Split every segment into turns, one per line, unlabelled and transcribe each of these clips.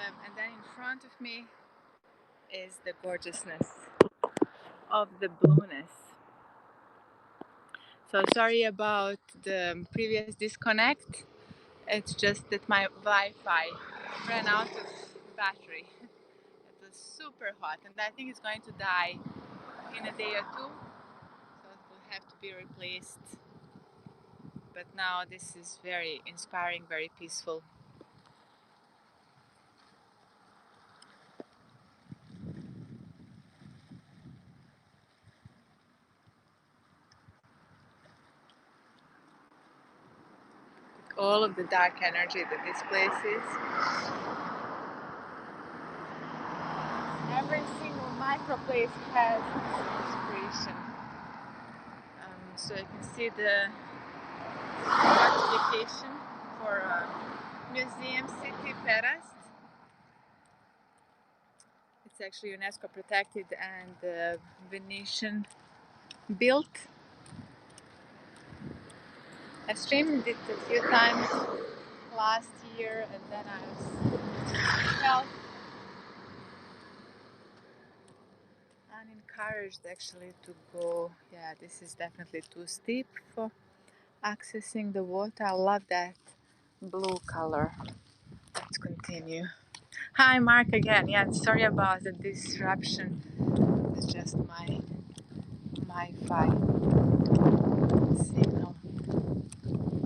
And then in front of me is the gorgeousness of the blueness. So sorry about the previous disconnect. It's just that my Wi-Fi ran out of battery. It was super hot, and I think it's going to die in a day or two, so it will have to be replaced. But now this is very inspiring, very peaceful. All of the dark energy that this place is. Every single micro place has inspiration. So you can see the application for Museum City Perast. It's actually UNESCO protected and Venetian built. I streamed it a few times last year, and then I felt unencouraged actually to go. Yeah, this is definitely too steep for accessing the water. I love that blue color. Let's continue. Hi, Mark again. Yeah, sorry about the disruption. It's just my Wi-Fi signal.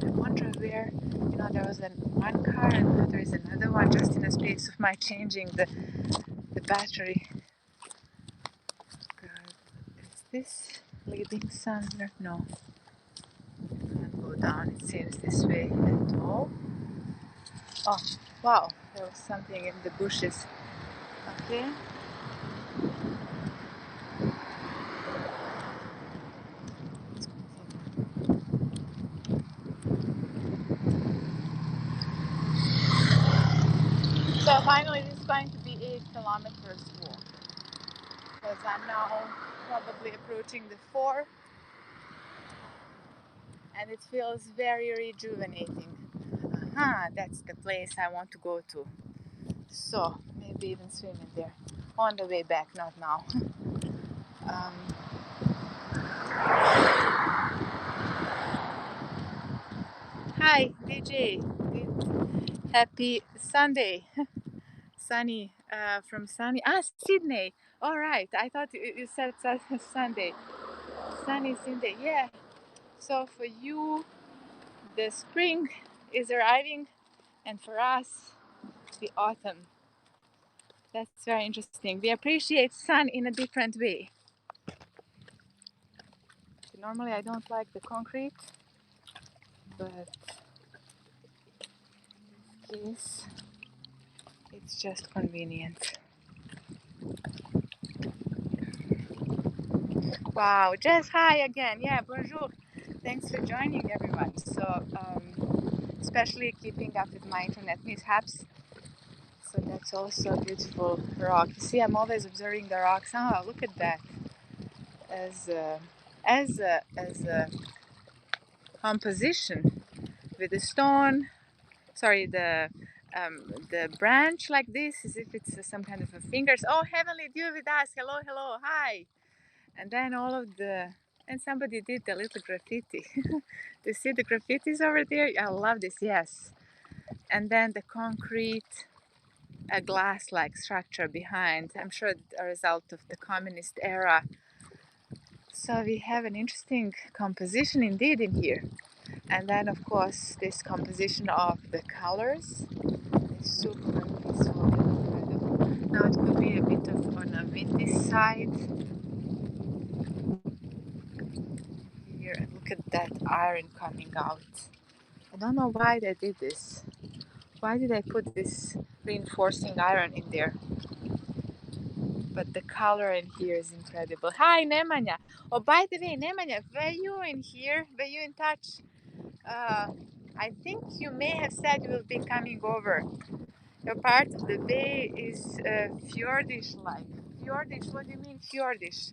I wonder where, there was one car and now there is another one just in the space of my changing the battery. God, is this leading somewhere? No. Can't go down, it seems this way at all. Oh, wow, there was something in the bushes. Okay. So finally this is going to be 8 kilometers walk, because I'm now probably approaching the 4, and it feels very rejuvenating. That's the place I want to go to. So maybe even swim in there on the way back, not now. Hi DJ, happy Sunday. Sunny from sunny Sydney. All right, I thought you said Sunday. Sunny Sydney, yeah. So for you the spring is arriving, and for us the autumn. That's very interesting. We appreciate sun in a different way. Normally I don't like the concrete, but this it's just convenient. Wow, Jess, hi again. Yeah, bonjour. Thanks for joining, everyone. So, especially keeping up with my internet mishaps. So that's also a beautiful rock. You see, I'm always observing the rocks. Oh, look at that. As a composition with the stone. Sorry, the branch like this, as if it's some kind of a fingers. Oh, heavenly dew with us. Hello, hello, hi. And then all of and somebody did the little graffiti. Do you see the graffitis over there? I love this, yes. And then the concrete, a glass-like structure behind. I'm sure a result of the communist era. So we have an interesting composition indeed in here. And then of course this composition of the colors is super peaceful and incredible. Now it could be a bit of on a windy side. Here, and look at that iron coming out. I don't know why they did this. Why did I put this reinforcing iron in there? But the color in here is incredible. Hi, Nemanja. Oh, by the way, Nemanja, were you in here? Were you in touch? I think you may have said you will be coming over. Your part of the bay is fjordish-like. Fjordish? What do you mean fjordish?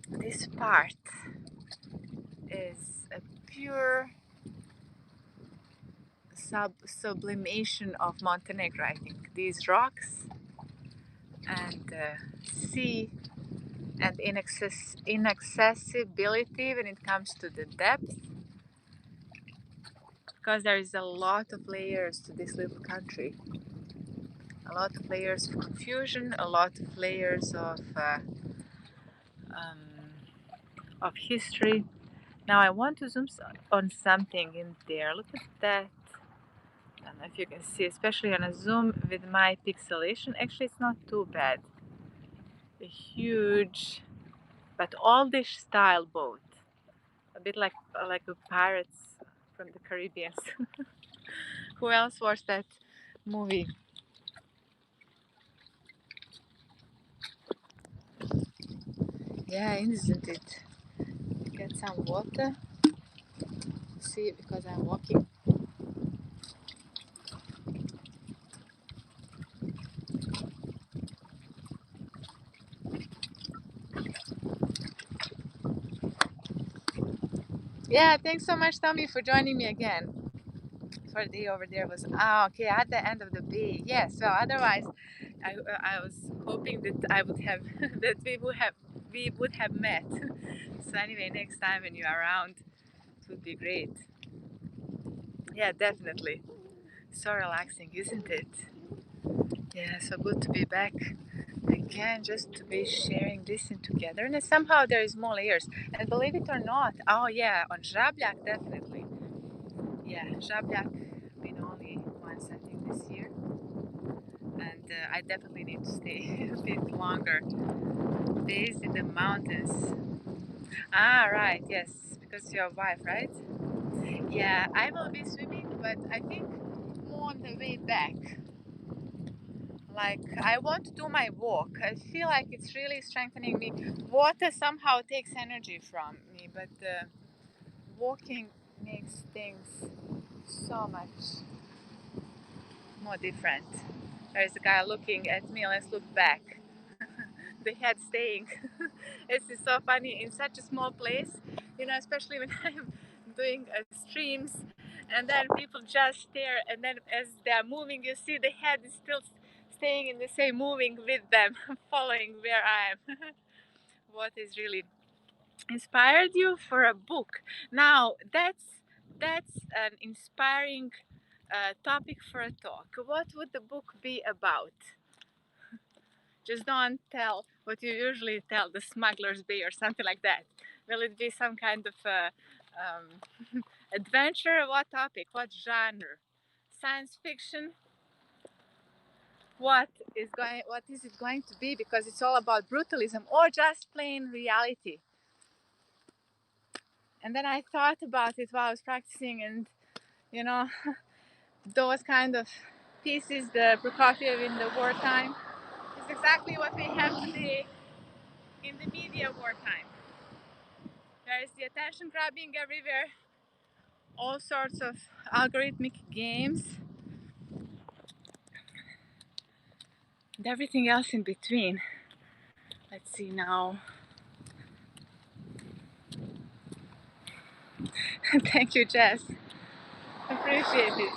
This part is a pure sublimation of Montenegro, I think. These rocks and sea and inaccessibility when it comes to the depth, because there is a lot of layers to this little country, a lot of layers of confusion, a lot of layers um, of history. Now I want to zoom on something in there. Look at that. I don't know if you can see, especially on a zoom with my pixelation. Actually, it's not too bad. A huge, but oldish style boat, a bit like the pirates from the Caribbean. Who else watched that movie? Yeah, isn't it? Get some water. See, because I'm walking. Yeah, thanks so much, Tommy, for joining me again. For the day over there was okay at the end of the bay. Yes. Well, otherwise, I was hoping that I would have that we would have met. So anyway, next time when you're around, it would be great. Yeah, definitely. So relaxing, isn't it? Yeah, so good to be back again, just to be sharing this in togetherness. Somehow there is more layers, and believe it or not, oh yeah, on Žabljak definitely. Yeah, Žabljak been only once I think this year, and I definitely need to stay a bit longer. Days in the mountains. Ah, right, yes, because your wife, right? Yeah, I will be swimming, but I think more on the way back. Like, I want to do my walk. I feel like it's really strengthening me. Water somehow takes energy from me, but walking makes things so much more different. There's a guy looking at me. Let's look back. The head staying. It's so funny in such a small place, especially when I'm doing streams, and then people just stare, and then as they're moving, you see the head is still staying in the same, moving with them, following where I am. What is really inspired you for a book? Now that's an inspiring topic for a talk. What would the book be about? Just don't tell what you usually tell, the Smuggler's Bay or something like that. Will it be some kind of adventure? What topic? What genre? Science fiction? What is it going to be? Because it's all about brutalism or just plain reality. And then I thought about it while I was practicing, and you know, those kind of pieces, the Prokofiev in the wartime, is exactly what we have today in the media wartime. There is the attention grabbing everywhere, all sorts of algorithmic games, and everything else in between. Let's see now. Thank you, Jess. Appreciate it.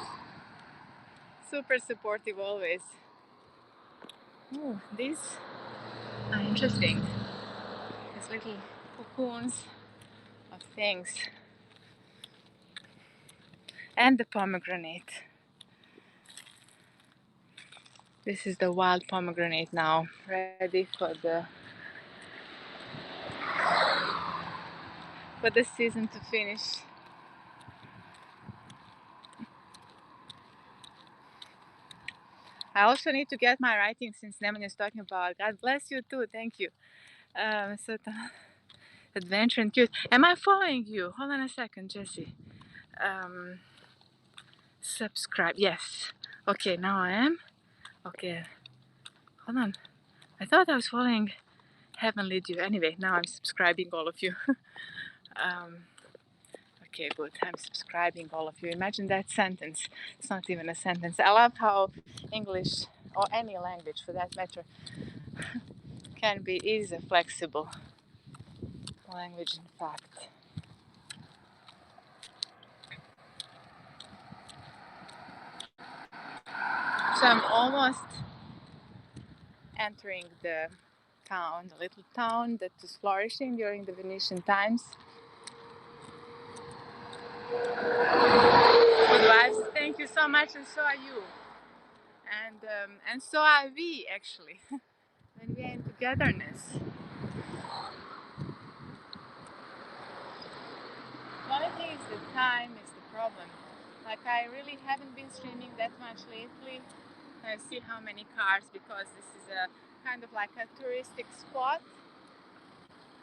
Super supportive always. Oh, these are interesting. These little cocoons of things. And the pomegranate. This is the wild pomegranate now, ready for the season to finish. I also need to get my writing, since Neman is talking about. God bless you too. Thank you. So adventure and cute. Am I following you? Hold on a second, Jesse. Um, subscribe. Yes. Okay, now I am. Okay. Hold on. I thought I was following Heavenly Dew. Anyway, now I'm subscribing all of you. um, okay, good. I'm subscribing all of you. Imagine that sentence. It's not even a sentence. I love how English, or any language for that matter, can be easy, flexible. Language, in fact. So I'm almost entering the town, the little town that was flourishing during the Venetian times. Good vibes. Thank you so much, and so are you. And so are we actually when we are in togetherness. The only thing is the time is the problem. Like I really haven't been streaming that much lately. I see how many cars because this is a kind of like a touristic spot,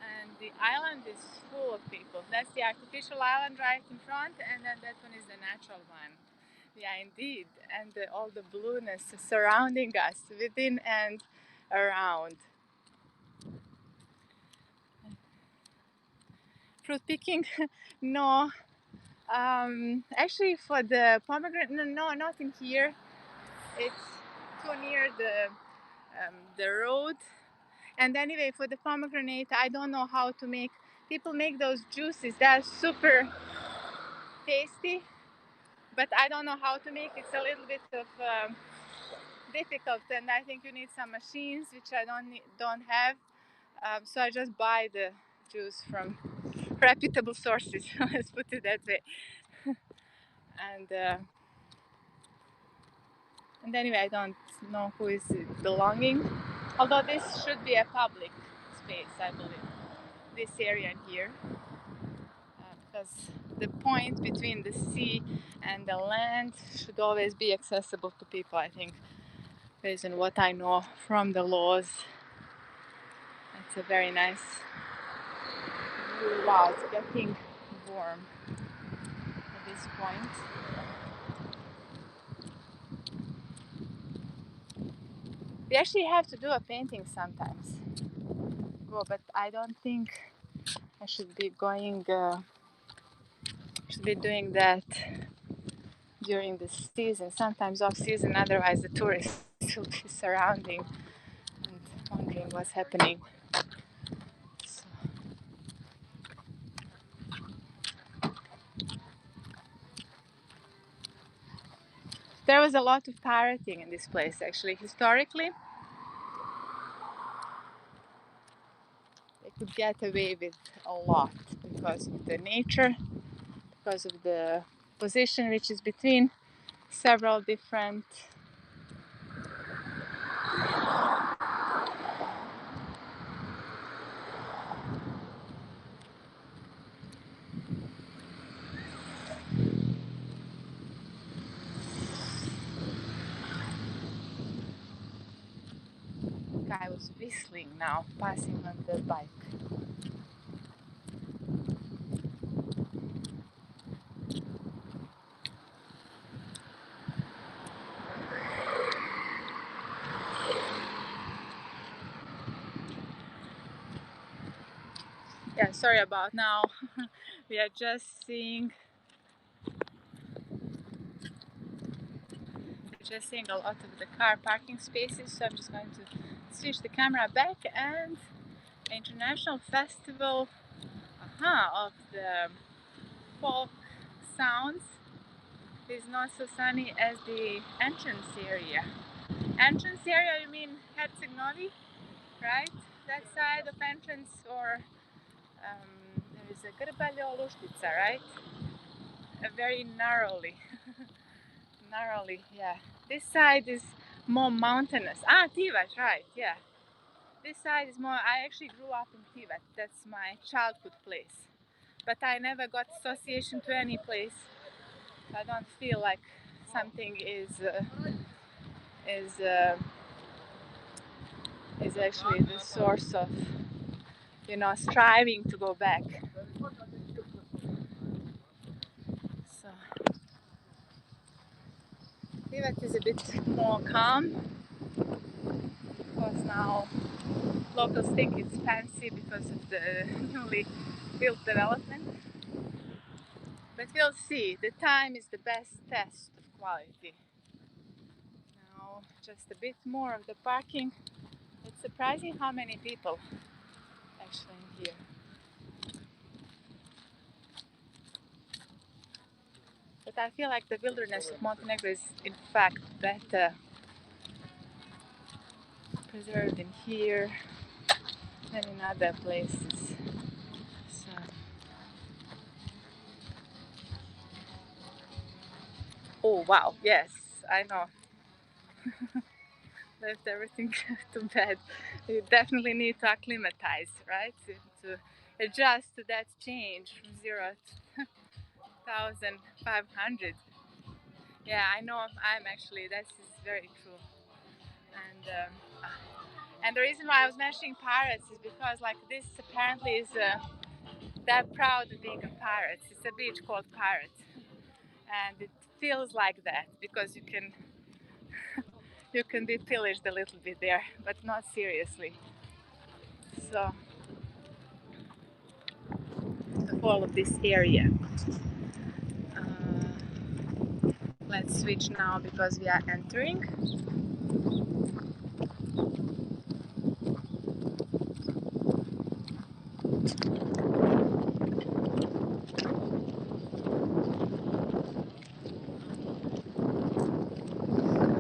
and the island is full of people. That's the artificial island right in front, and then that one is the natural one. Yeah, indeed, and all the blueness surrounding us within and around. Fruit picking? No. Actually, for the pomegranate, no, not in here. It's too near the road. And anyway, for the pomegranate, I don't know how to make. People make those juices. They're super tasty, but I don't know how to make. It's a little bit of difficult, and I think you need some machines, which I don't have. So I just buy the juice from reputable sources. Let's put it that way. And and anyway, I don't know who is it belonging. Although this should be a public space, I believe. This area here, because the point between the sea and the land should always be accessible to people. I think, based on what I know from the laws, it's a very nice. Wow, it's getting warm at this point. We actually have to do a painting sometimes. Go, but I don't think I should be going. Should be doing that during the season. Sometimes off season. Otherwise, the tourists will be surrounding and wondering what's happening. So. There was a lot of pirating in this place. Actually, historically, they could get away with a lot because of the nature, because of the position which is between several different guy was whistling now, passing on the bike. Yeah, sorry about now. We are just seeing a lot of the car parking spaces, so I'm just going to switch the camera back. And international festival of the folk sounds is not so sunny as the entrance area. Entrance area, you mean Herceg Novi, right? That side of entrance, or there is a Grbaljo Luštica, right? Very narrowly, yeah. This side is more mountainous. Ah, Tivat, right? Yeah. This side is more. I actually grew up in Tivat. That's my childhood place. But I never got association to any place. I don't feel like something is uh, is actually the source of striving to go back. So Tivat is a bit more calm. Of course, now locals think it's fancy because of the newly built development. But we'll see. The time is the best test of quality. Now, just a bit more of the parking. It's surprising how many people actually in here. But I feel like the wilderness of Montenegro is in fact better preserved in here and in other places. So, oh wow, yes, I know. Left everything to bed. You definitely need to acclimatize, right? To adjust to that change from 0 to 1,500. Yeah, I know. I'm actually. That is very true. And the reason why I was mentioning pirates is because like this apparently is they're proud of being a pirate. It's a beach called Pirates, and it feels like that because you can be pillaged a little bit there, but not seriously. So the whole of this area. Uh, let's switch now because we are entering.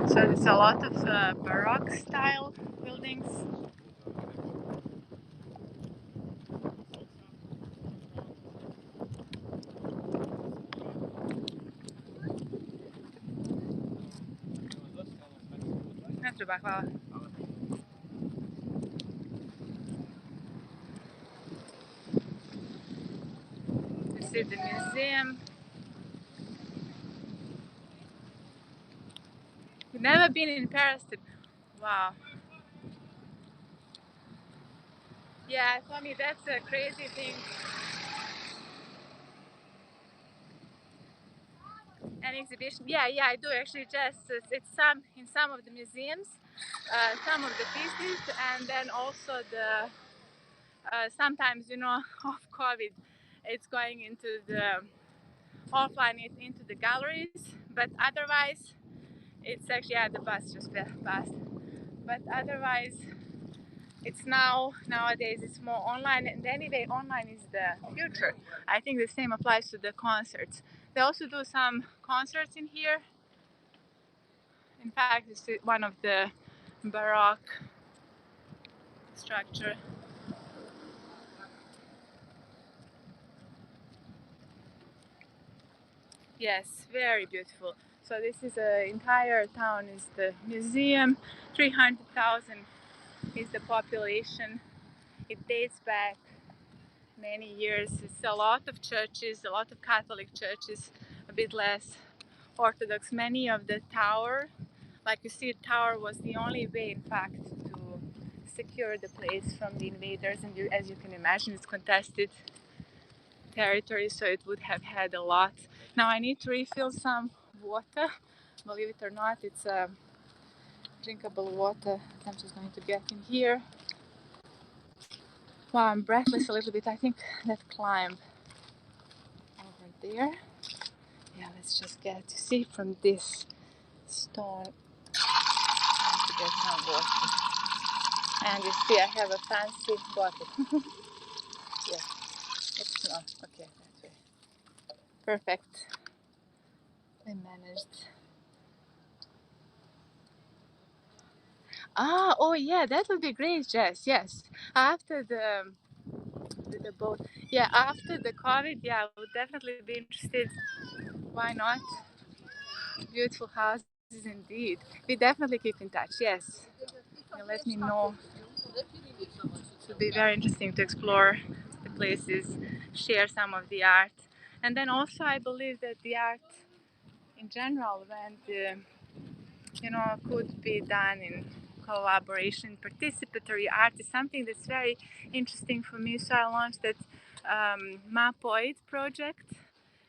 So there's a lot of Baroque style buildings. Ne treba, hvala. You see the museum. You've never been in Paris? Wow. Yeah, for me that's a crazy thing. An exhibition. Yeah, yeah, I do actually. Just it's some in some of the museums, some of the pieces, and then also the sometimes of COVID, it's going into the offline into the galleries, but otherwise it's actually the bus just passed. But otherwise, it's nowadays it's more online, and anyway, online is the future. I think the same applies to the concerts. They also do some concerts in here. In fact, this is one of the Baroque structure. Yes, very beautiful. So this is a entire town is the museum. 300,000 is the population. It dates back many years. It's a lot of churches, a lot of Catholic churches, a bit less Orthodox. Many of the tower, like you see, the tower was the only way, in fact, to secure the place from the invaders. And as you can imagine, it's contested territory, so it would have had a lot. Now I need to refill some water. Believe it or not, it's drinkable water. I'm just going to get in here. Wow, I'm breathless a little bit. I think that climb over there. Yeah, let's just get to see from this stone. I have to get some water. And you see, I have a fancy bottle. Yeah, it's not okay. That way. Perfect. I managed. Oh yeah, that would be great, Jess. Yes, after the boat. Yeah, after the COVID, yeah, I would definitely be interested. Why not? Beautiful houses indeed. We definitely keep in touch. Yes, you let me know. It would be very interesting to explore the places, share some of the art, and then also I believe that the art in general, when could be done in collaboration. Participatory art is something that's very interesting for me. So I launched that Mapoid project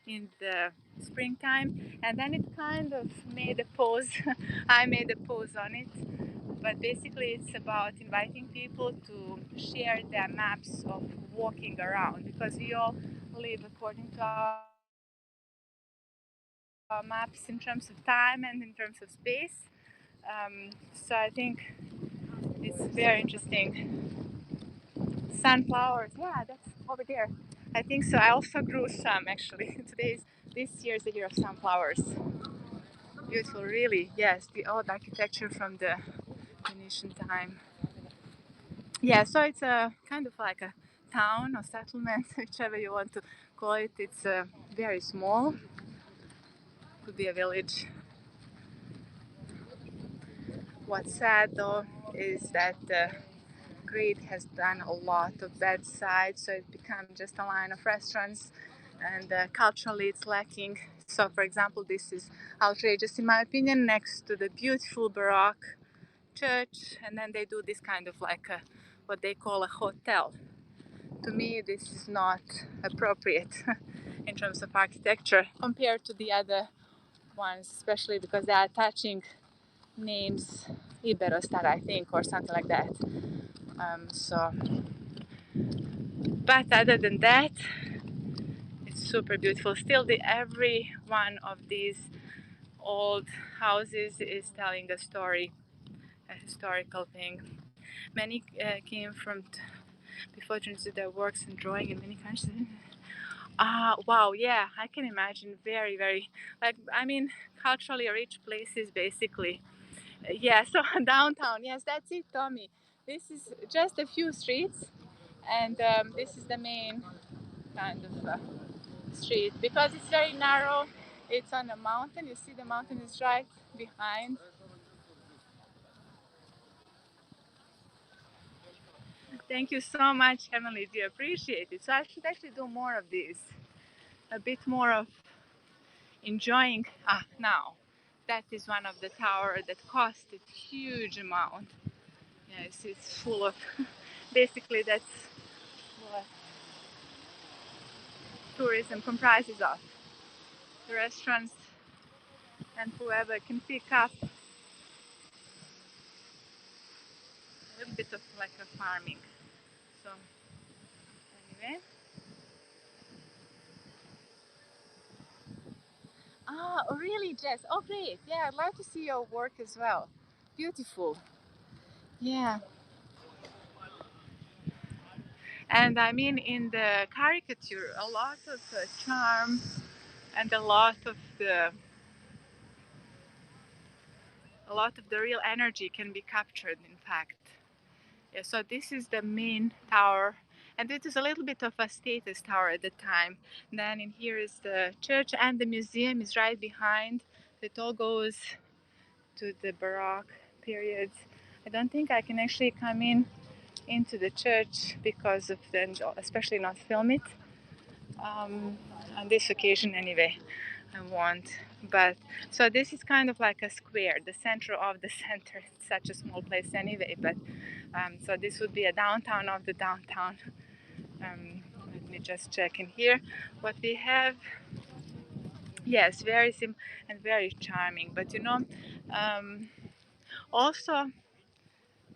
in the springtime, and then it kind of made a pause. I made a pause on it, but basically it's about inviting people to share their maps of walking around, because we all live according to our maps in terms of time and in terms of space. So I think it's very interesting. Sunflowers, yeah, that's over there. I think so. I also grew some actually. This year is the year of sunflowers. Beautiful, really. Yes, the old architecture from the Phoenician time. Yeah, so it's a kind of like a town or settlement, whichever you want to call it. It's very small. Could be a village. What's sad though is that the grid has done a lot of bad sides, so it's become just a line of restaurants, and culturally it's lacking. So, for example, this is outrageous in my opinion, next to the beautiful Baroque church, and then they do this kind of like what they call a hotel. To me, this is not appropriate in terms of architecture compared to the other ones, especially because they are attaching names Iberostar, I think, or something like that. So, but other than that, it's super beautiful. Still, every one of these old houses is telling a story, a historical thing. Many came from before to do their works and drawing in many countries. Wow, yeah, I can imagine very, very, like, I mean, culturally rich places basically. Yeah, so downtown, yes, that's it, Tommy. This is just a few streets, and this is the main kind of street because it's very narrow. It's on a mountain. You see, the mountain is right behind. Thank you so much, Emily. Do you appreciate it? So I should actually do more of this, a bit more of enjoying. Now, that is one of the tower that cost a huge amount. Yes, it's full of. Basically, that's what tourism comprises of. The restaurants and whoever can pick up a little bit of like a farming. So anyway. Oh, really, Jess? Oh, great. Yeah, I'd like to see your work as well. Beautiful. Yeah. And I mean, in the caricature, a lot of charm and a lot of the real energy can be captured. In fact, yeah. So this is the main tower, and it is a little bit of a status tower at the time. Then in here is the church, and the museum is right behind. It all goes to the Baroque periods. I don't think I can actually come into the church because of the, especially not film it. On this occasion, anyway, I won't. But so this is kind of like a square, the center of the center. It's such a small place anyway. But so this would be a downtown of the downtown. Let me just check in here what we have. Yes, very simple and very charming. But also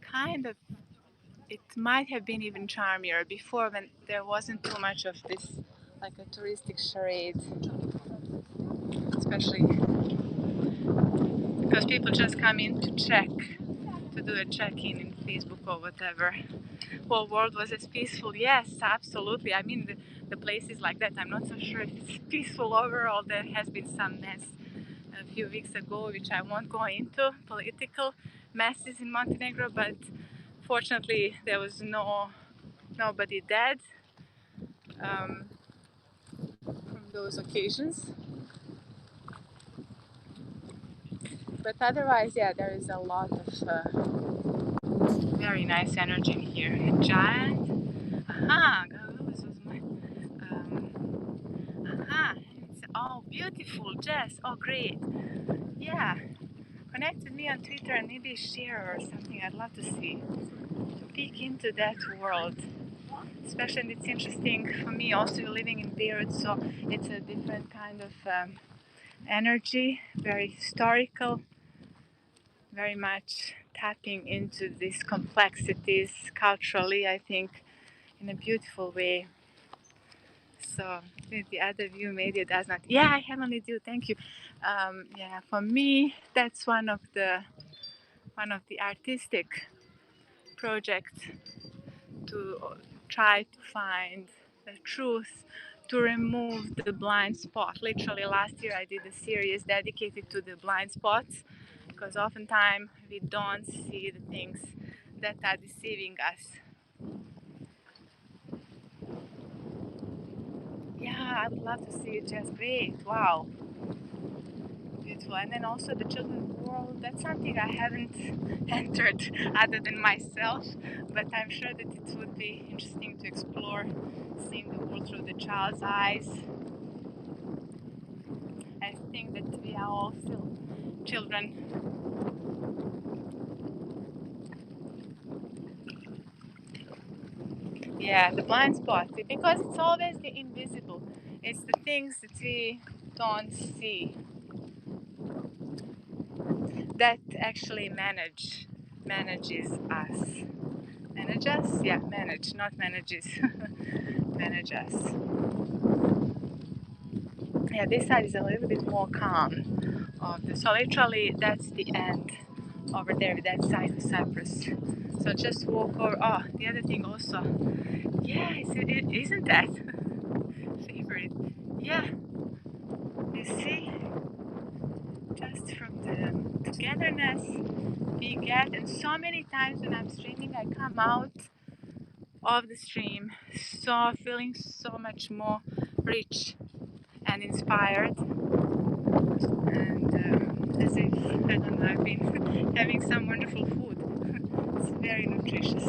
kind of it might have been even charmier before when there wasn't too much of this like a touristic charade, especially because people just come in to check, to do a check-in in Facebook or whatever. Whole world was as peaceful. Yes, absolutely. I mean, the places like that, I'm not so sure if it's peaceful overall. There has been some mess a few weeks ago, which I won't go into, political messes in Montenegro, but fortunately there was nobody dead um, from those occasions. But otherwise, yeah, there is a lot of very nice energy in here. Giant. Aha, this was my. Aha, it's all beautiful, Jess. Oh, great. Yeah, connect with me on Twitter and maybe share or something. I'd love to see, to peek into that world. Especially, and it's interesting for me also living in Beirut, so it's a different kind of energy, very historical, very much tapping into these complexities culturally, I think, in a beautiful way. So the other view maybe does not. Yeah, I heavily do. Thank you. Yeah, for me, that's one of the artistic projects to try to find the truth, to remove the blind spot. Literally, last year I did a series dedicated to the blind spots because oftentimes we don't see the things that are deceiving us. Yeah, I would love to see it. Just great. Wow. Beautiful. And then also the children's world, that's something I haven't entered other than myself, but I'm sure that it would be interesting to explore, seeing the world through the child's eyes. I think that we are all still children. Yeah, the blind spot, because it's always the invisible. It's the things that we don't see that actually manages us. Manage us? Yeah, manage, not manages. Manage us. Yeah, this side is a little bit more calm. So literally, that's the end over there, that side of Cyprus. So just walk over. Oh, the other thing also. Yeah, isn't that favorite? Yeah, you see, just from the togetherness we get, and so many times when I'm streaming, I come out of the stream so feeling so much more rich and inspired, and as if I don't know, I've been having some wonderful food. It's very nutritious.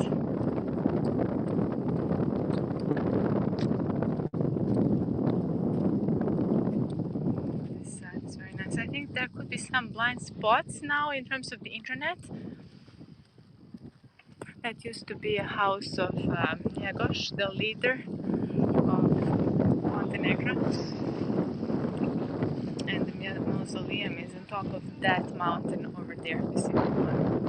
This side is very nice. I think there could be some blind spots now in terms of the internet. That used to be a house of Njegoš, the leader of Montenegro, and the mausoleum is on top of that mountain over there. You see that one?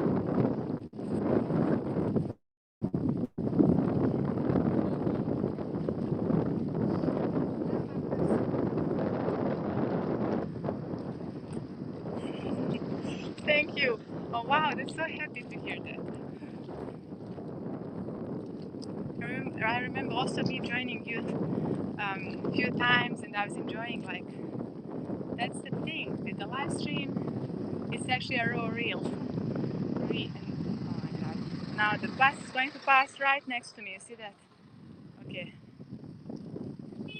Thank you. Oh wow, I'm so happy to hear that. I remember also me joining you a few times, and I was enjoying, like, that's the thing with the live stream. It's actually a raw reel. Oh my god! Now the bus is going to pass right next to me. You see that? Okay.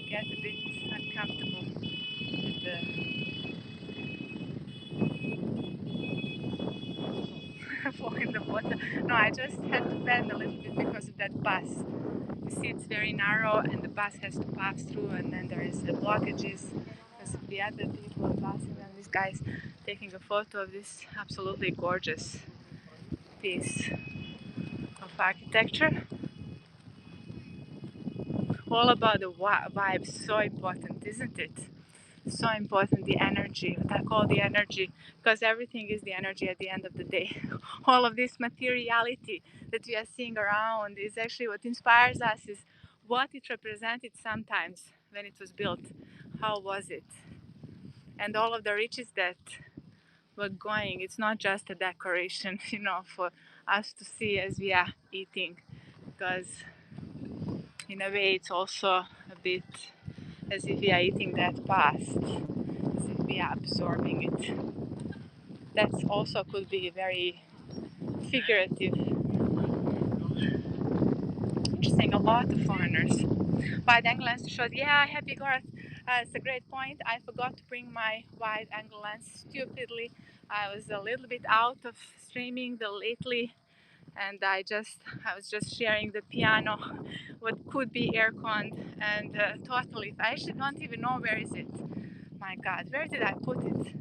Get a bit uncomfortable with the fall in the water. No, I just had to bend a little bit because of that bus. You see, it's very narrow, and the bus has to pass through, and then there is the blockages because of the other people passing, and this guy's taking a photo of this absolutely gorgeous piece of architecture. All about the vibe, so important, isn't it? So important, the energy, what I call the energy, because everything is the energy at the end of the day. All of this materiality that we are seeing around is actually what inspires us, is what it represented sometimes when it was built. How was it? And all of the riches that were going, it's not just a decoration, for us to see as we are eating, because in a way it's also a bit as if we are eating that past, as if we are absorbing it. That also could be very figurative. Interesting, a lot of foreigners. Wide angle lens shows, yeah, happy Garth. It's a great point. I forgot to bring my wide angle lens stupidly. I was a little bit out of streaming the lately, and I was just sharing the piano, what could be air conned, and totally, I actually don't even know where is it. My God, where did I put it?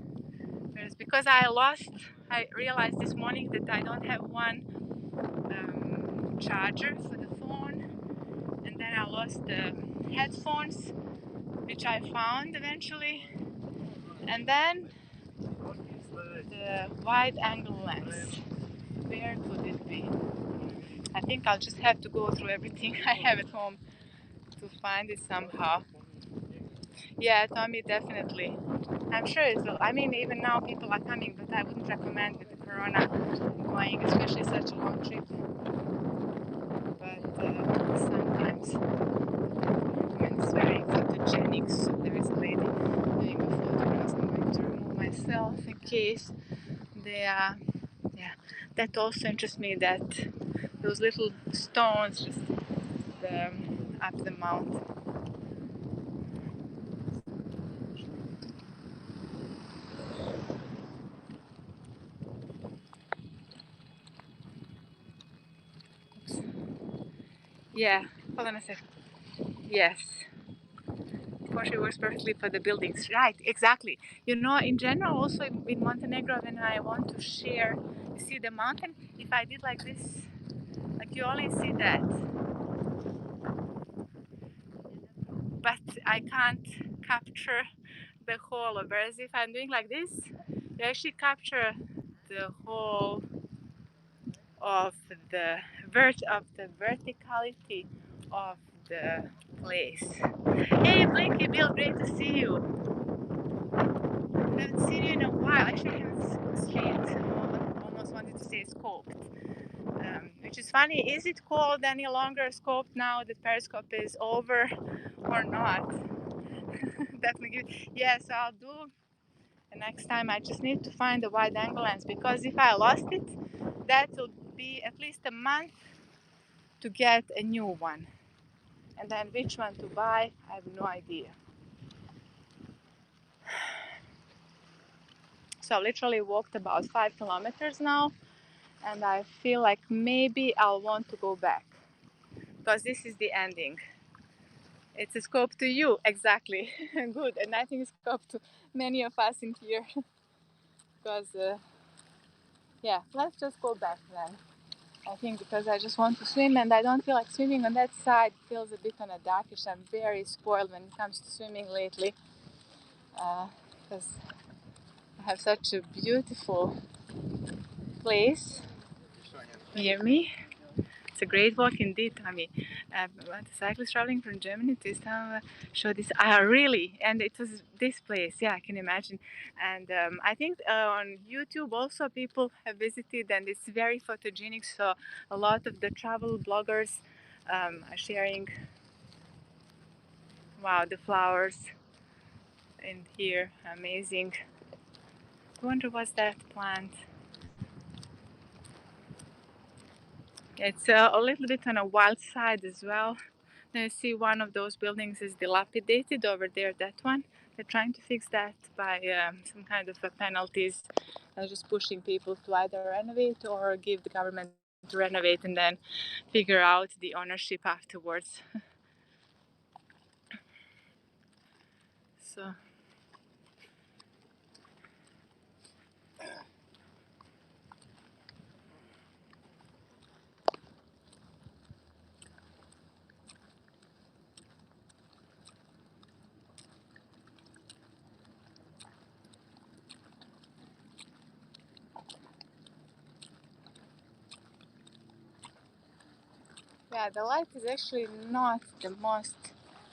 It's because I realized this morning that I don't have one charger for the phone, and then I lost the headphones, which I found eventually, and then the wide angle lens. Where could it be? I think I'll just have to go through everything I have at home to find it somehow. Yeah, Tommy, definitely. I'm sure it will. I mean, even now people are coming, but I wouldn't recommend with the corona going, especially such a long trip. But sometimes when it's very photogenic, so there is a lady doing a photograph. I'm going to remove myself in case They yeah, that also interests me, that those little stones just up the mountain. Yeah, hold on a second. Yes, of course it works perfectly for the buildings. Right, exactly. You know, in general, also in Montenegro, when I want to share, you see the mountain, if I did like this, like you only see that, but I can't capture the whole. Whereas if I'm doing like this, you actually capture the whole of the verticality of the place. Hey, Blinky Bill, great to see you. I haven't seen you in a while. Actually, I haven't streamed. Almost wanted to say scoped, which is funny. Is it called any longer scoped now that Periscope is over, or not? Definitely. Yes, I'll do. The next time I just need to find the wide angle lens, because if I lost it, that will be at least a month to get a new one. And then which one to buy, I have no idea. So I literally walked about 5 kilometers now, and I feel like maybe I'll want to go back, because this is the ending. It's a scope to you, exactly. Good, and I think it's a scope to many of us in here. Because yeah, let's just go back then. I think because I just want to swim, and I don't feel like swimming on that side. It feels a bit on a darkish. I'm very spoiled when it comes to swimming lately, because I have such a beautiful place near me. It's a great walk indeed, Tommy. The cyclist traveling from Germany to Istanbul showed this. Really, and it was this place. Yeah, I can imagine. And I think on YouTube also people have visited, and it's very photogenic. So a lot of the travel bloggers are sharing. Wow, the flowers in here, amazing. I wonder what's that plant. It's a little bit on a wild side as well. Now you see one of those buildings is dilapidated over there, that one. They're trying to fix that by some kind of penalties, just pushing people to either renovate or give the government to renovate and then figure out the ownership afterwards. So yeah, the light is actually not the most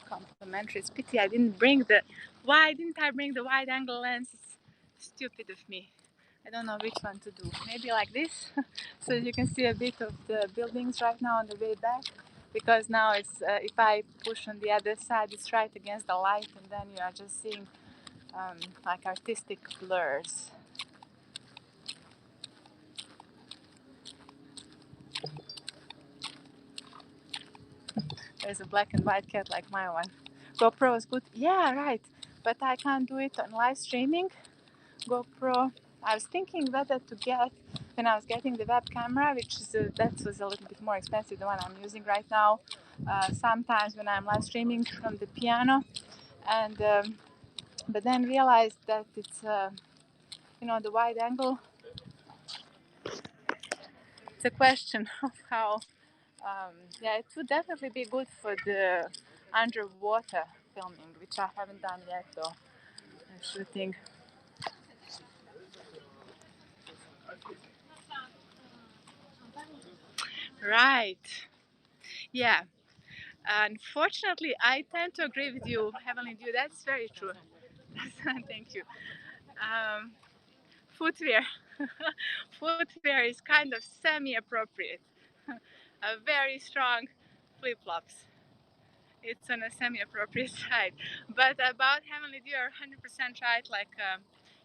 complimentary. It's pity I didn't bring the. Why didn't I bring the wide angle lens? It's stupid of me. I don't know which one to do. Maybe like this, so you can see a bit of the buildings right now on the way back. Because now it's if I push on the other side, it's right against the light, and then you are just seeing like artistic blurs. There's a black and white cat like my one. GoPro is good. Yeah, right. But I can't do it on live streaming. GoPro. I was thinking whether to get when I was getting the web camera, which is that was a little bit more expensive than the one I'm using right now. Sometimes when I'm live streaming from the piano, and but then realized that it's the wide angle. It's a question of how. Yeah, it would definitely be good for the underwater filming, which I haven't done yet though. I'm shooting. Right. Yeah. Unfortunately, I tend to agree with you, Heavenly Dew. That's very true. Thank you. Um, footwear. Footwear is kind of semi-appropriate. A very strong flip-flops. It's on a semi-appropriate side. But about Heavenly Dew, you're 100% right. Like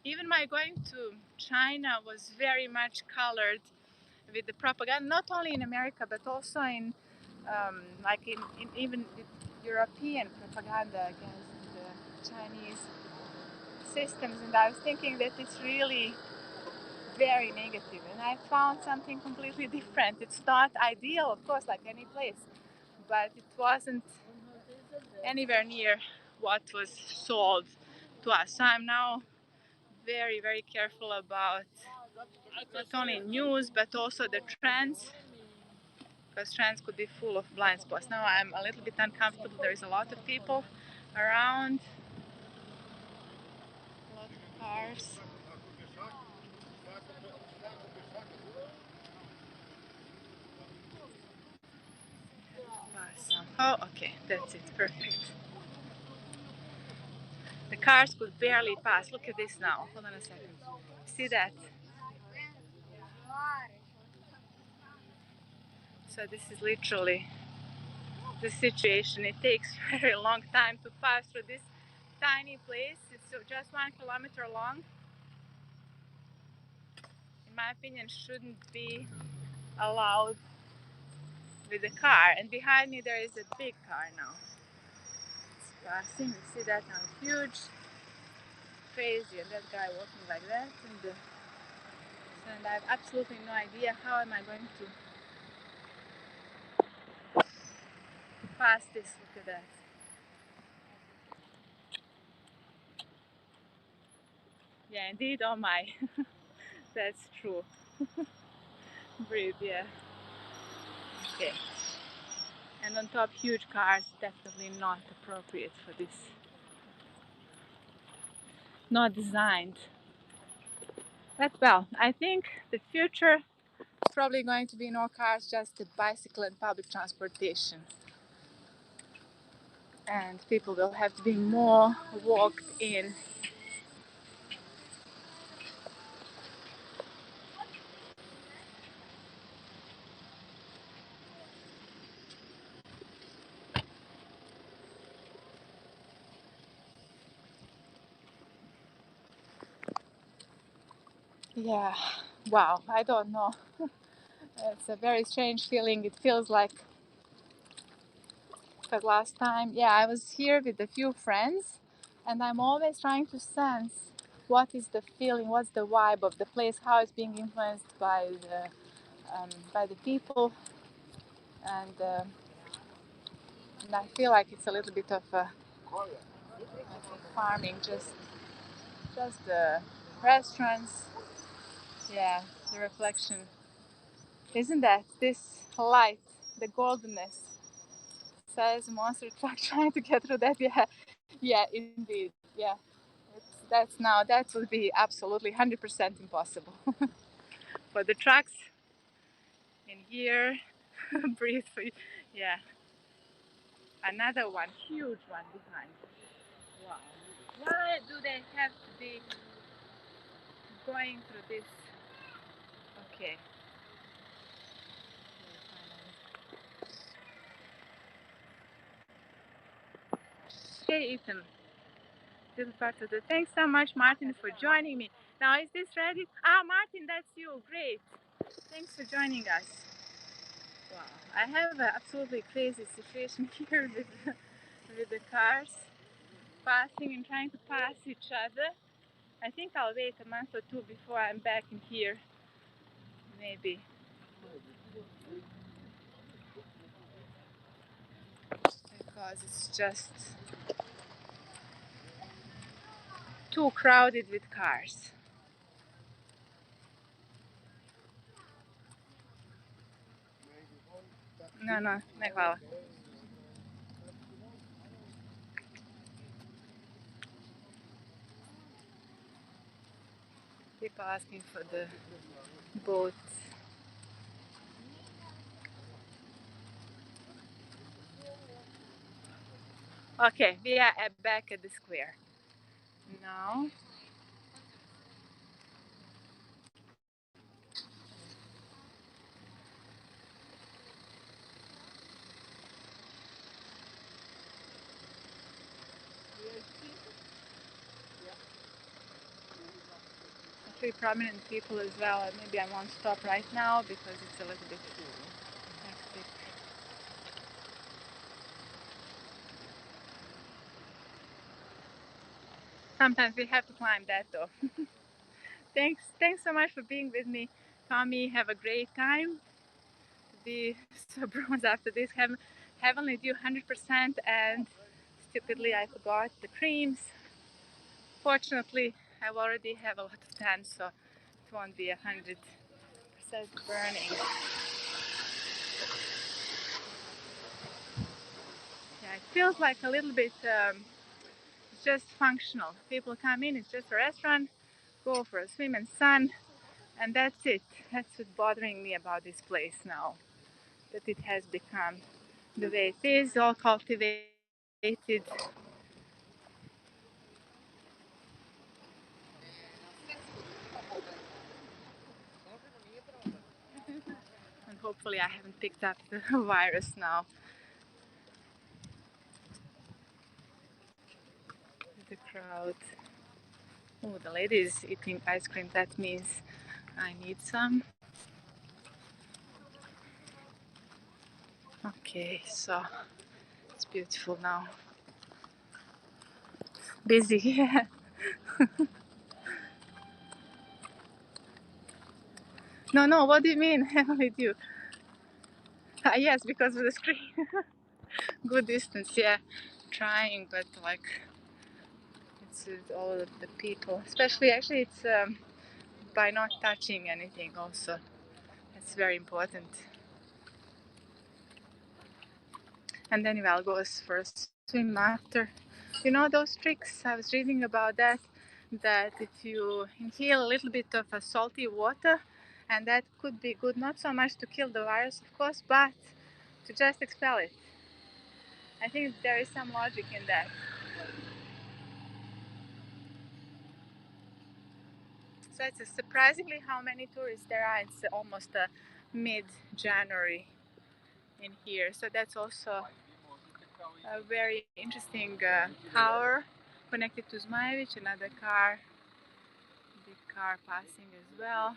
Even my going to China was very much colored with the propaganda, not only in America but also in like in even with European propaganda against the Chinese systems. And I was thinking that it's really very negative, and I found something completely different. It's not ideal, of course, like any place, but it wasn't anywhere near what was sold to us. So I'm now very, very careful about not only news but also the trends, because trends could be full of blind spots. Now I'm a little bit uncomfortable. There is a lot of people around, a lot of cars. Oh, okay, that's it, perfect. The cars could barely pass. Look at this now. Hold on a second. See that? So this is literally the situation. It takes a very long time to pass through this tiny place. It's just 1 kilometer long. In my opinion, shouldn't be allowed with the car. And behind me there is a big car now. It's passing. You see that now? Huge, crazy, and that guy walking like that. And I have absolutely no idea how am I going to pass this. Look at that. Yeah, indeed. Oh my, that's true. Breathe, yeah. Okay. And on top, huge cars, definitely not appropriate for this. Not designed. But well, I think the future is probably going to be no cars, just the bicycle and public transportation. And people will have to be more walked in. Yeah, wow, I don't know. It's a very strange feeling. It feels like, because last time, yeah, I was here with a few friends, and I'm always trying to sense what is the feeling, what's the vibe of the place, how it's being influenced by the people, and I feel like it's a little bit of a farming, just the restaurants, yeah, the reflection. Isn't that this light, the goldenness, says monster truck trying to get through that? Yeah, yeah, indeed, yeah. That's now that would be absolutely 100% impossible for the trucks in here. Breathe for you. Yeah, another one, huge one behind. Wow. Why do they have to be going through this? Okay. Hey, Ethan. This is part of the. Thanks so much, Martin, for joining me. Now, is this ready? Ah, Martin, that's you. Great. Thanks for joining us. Wow. I have an absolutely crazy situation here with the cars passing and trying to pass each other. I think I'll wait a month or two before I'm back in here. Maybe. Because it's just too crowded with cars. No, no, ne hvala. People asking for the boat. Okay, we are back at the square. Now, actually prominent people as well. Maybe I won't stop right now because it's a little bit hectic. Sometimes we have to climb that though. Thanks so much for being with me, Tommy. Have a great time. Be so bronze after this. Heavenly Dew 100%, and stupidly I forgot the creams. Fortunately, I already have a lot of tan, so it won't be 100% burning. Yeah, it feels like a little bit just functional. People come in, it's just a restaurant, go for a swim and sun, and that's it. That's what's bothering me about this place now, that it has become the way it is, all cultivated. And hopefully I haven't picked up the virus now. The crowd. Oh, the lady is eating ice cream. That means I need some. Okay, so it's beautiful now. Busy, yeah. No, no, what do you mean? Heavenly Dew. Yes, because of the screen. Good distance, yeah. Trying, but like it's with all of the people. Especially, actually, it's by not touching anything. Also, it's very important. And then I'll go for a swim after. You know those tricks? I was reading about that. That if you inhale a little bit of a salty water, and that could be good, not so much to kill the virus, of course, but to just expel it. I think there is some logic in that. So it's surprisingly how many tourists there are. It's almost mid-January in here. So that's also a very interesting tower connected to Zmajevic, another big car passing as well.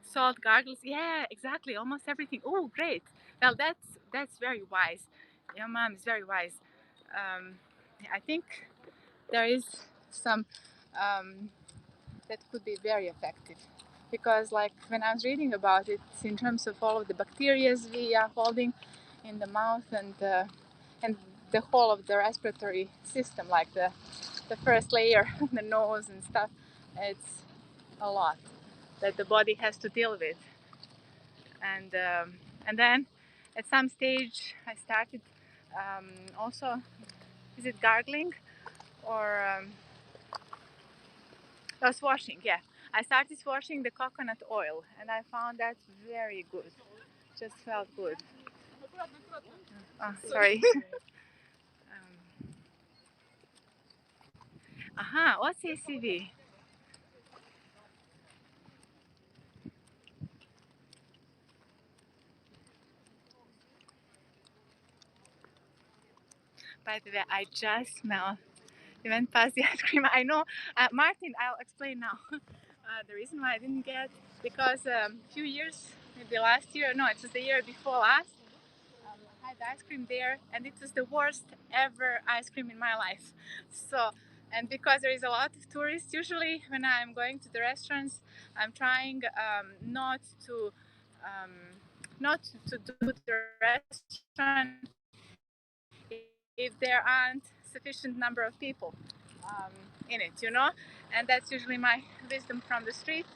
So, salt gargles, yeah, exactly, almost everything. Oh, great. Well, that's very wise. Your mom is very wise. Um, I think there is some that could be very effective because, like, when I was reading about it, in terms of all of the bacteria we are holding in the mouth and the whole of the respiratory system, like the first layer, the nose and stuff, it's a lot that the body has to deal with. And then at some stage I started also, is it gargling or swashing? Yeah, I started swashing the coconut oil, and I found that very good. Just felt good. Oh, sorry. Aha, what's ACV? By the way, I just smell. We went past the ice cream. I know, Martin. I'll explain now. The reason why I didn't get, because a few years, maybe last year. No, it was the year before last. I had ice cream there, and it was the worst ever ice cream in my life. So, and because there is a lot of tourists, usually when I'm going to the restaurants, I'm trying um, not to do the restaurant if there aren't sufficient number of people um, in it, you know. And that's usually my wisdom from the street.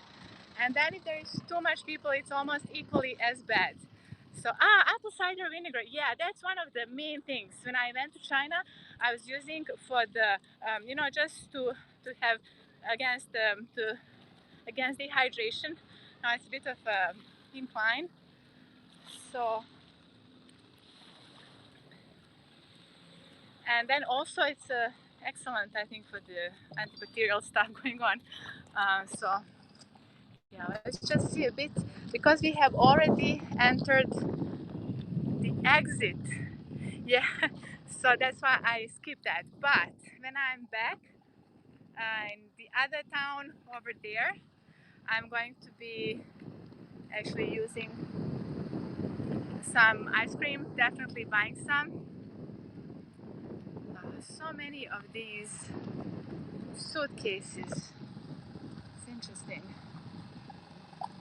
And then if there is too much people, it's almost equally as bad. So apple cider vinegar, yeah, that's one of the main things. When I went to China, I was using for the just to have against against dehydration. Now it's a bit of a incline, so, and then also it's excellent, I think, for the antibacterial stuff going on. So yeah, let's just see a bit, because we have already entered the exit. Yeah, so that's why I skipped that. But when I'm back in the other town over there, I'm going to be actually using some ice cream, definitely buying some. So many of these suitcases. It's interesting.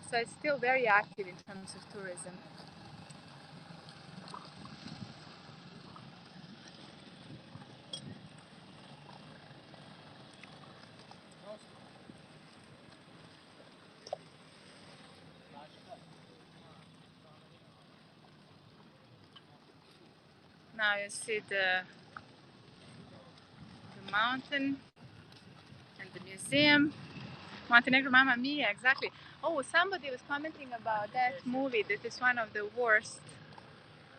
So it's still very active in terms of tourism. Now you see the mountain and the museum. Montenegro Mamma Mia, exactly. Oh, somebody was commenting about that movie. That is one of the worst,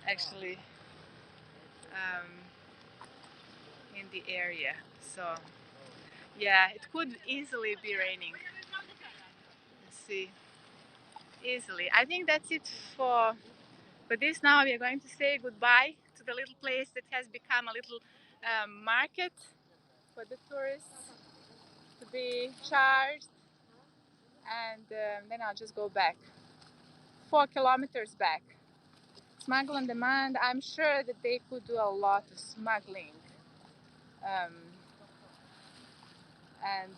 actually, um, in the area. So, yeah, it could easily be raining. Let's see, easily. I think that's it for this. Now we are going to say goodbye to the little place that has become a little market for the tourists to be charged, and then I'll just go back 4 kilometers back. Smuggle on demand. I'm sure that they could do a lot of smuggling, um, and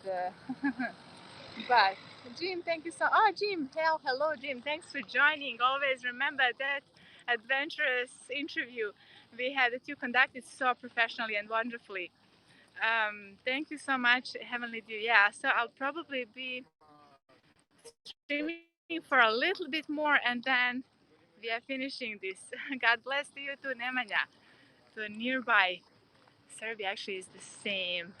but Jim, thank you so. Oh, Jim, hello, Jim. Thanks for joining. Always remember that adventurous interview we had that you conducted so professionally and wonderfully. Thank you so much, Heavenly Dew. Yeah, so I'll probably be streaming for a little bit more, and then we are finishing this. God bless you to Nemanja, to nearby. Serbia actually is the same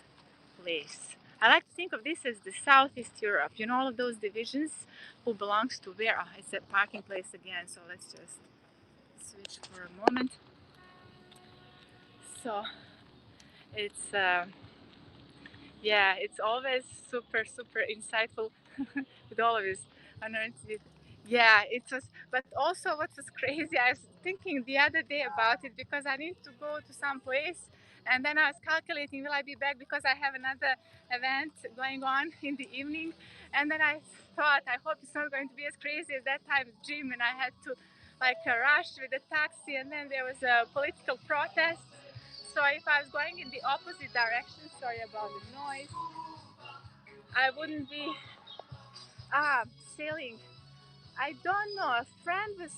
place. I like to think of this as the Southeast Europe. You know, all of those divisions who belongs to where? Oh, it's a parking place again. So let's just switch for a moment. So it's yeah, it's always super insightful with all of his unearned. Yeah, it was. But also, what was crazy, I was thinking the other day about it because I need to go to some place, and then I was calculating, will I be back because I have another event going on in the evening, and then I thought, I hope it's not going to be as crazy as that time with Jim, and I had to like rush with the taxi, and then there was a political protest. So if I was going in the opposite direction, sorry about the noise, I wouldn't be sailing. I don't know. A friend was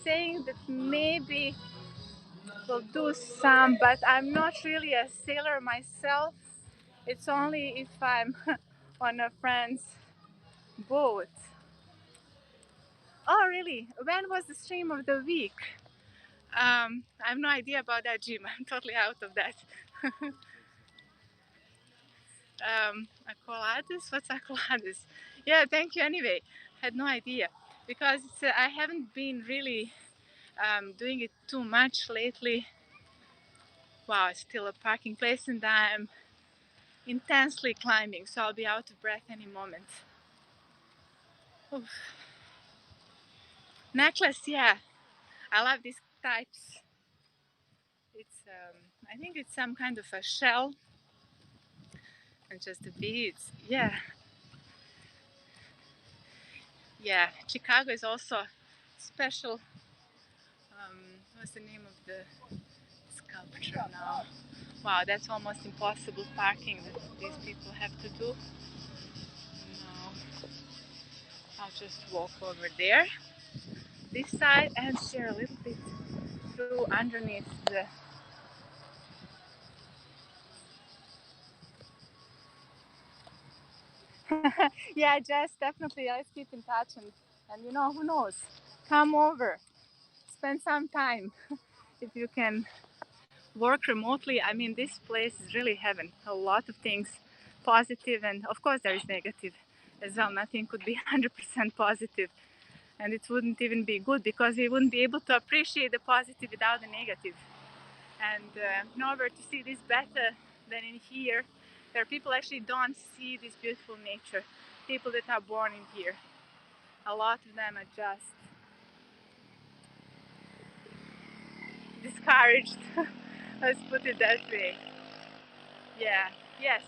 saying that maybe we'll do some, but I'm not really a sailor myself. It's only if I'm on a friend's boat. Oh, really? When was the stream of the week? I have no idea about that, Jim. I'm totally out of that. Accolades? What's accolades? Yeah, thank you anyway. Had no idea because I haven't been really doing it too much lately. Wow, it's still a parking place and I'm intensely climbing, so I'll be out of breath any moment. Oof. Necklace, yeah, I love these types. It's, I think it's some kind of a shell and just the beads. Yeah, yeah. Chicago is also special. What's the name of the sculpture now? Wow, that's almost impossible parking that these people have to do. No, I'll just walk over there, this side, and share a little bit through underneath the. Yeah, Jess, definitely. Let's keep in touch, and you know, who knows? Come over, spend some time if you can work remotely. I mean, this place is really heaven. A lot of things positive, and of course, there is negative as well. Nothing could be 100% positive, and it wouldn't even be good because we wouldn't be able to appreciate the positive without the negative. And nowhere to see this better than in here, where people actually don't see this beautiful nature. People that are born in here, a lot of them are just discouraged. Let's put it that way. Yeah, yes,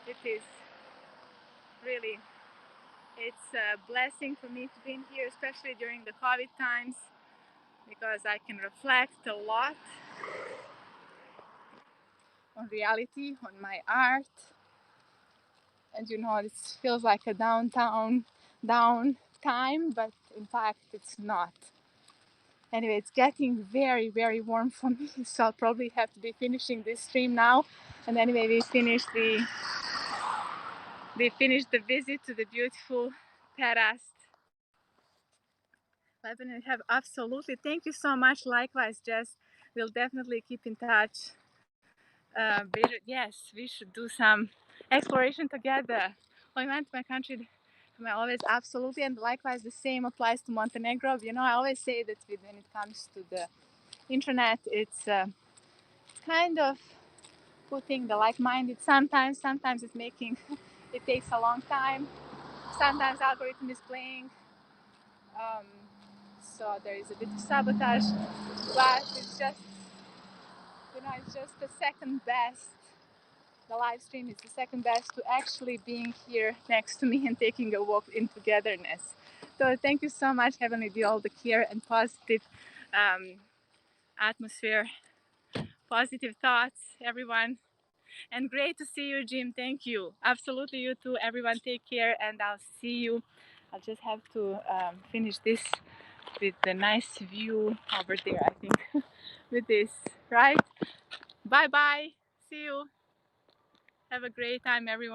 it is really. It's a blessing for me to be in here, especially during the COVID times, because I can reflect a lot on reality, on my art, and it feels like a down time, but in fact it's not. Anyway, it's getting very, very warm for me, so I'll probably have to be finishing this stream now. And anyway, we finished the visit to the beautiful Perast Lebanon. Have absolutely. Thank you so much. Likewise, Jess. We'll definitely keep in touch. Yes, we should do some exploration together. When I went to my country, I always absolutely, and likewise the same applies to Montenegro. I always say that when it comes to the internet, it's kind of putting the like-minded. Sometimes it's making it takes a long time. Sometimes algorithm is playing, um, so there is a bit of sabotage, but it's just the second best. The live stream is the second best to actually being here next to me and taking a walk in togetherness. So thank you so much, Heavenly Deal, all the care and positive um, atmosphere, positive thoughts, everyone. And great to see you, Jim. Thank you. Absolutely, you too. Everyone, take care, and I'll see you. I'll just have to finish this with the nice view over there, I think, with this, right? Bye bye. See you. Have a great time, everyone.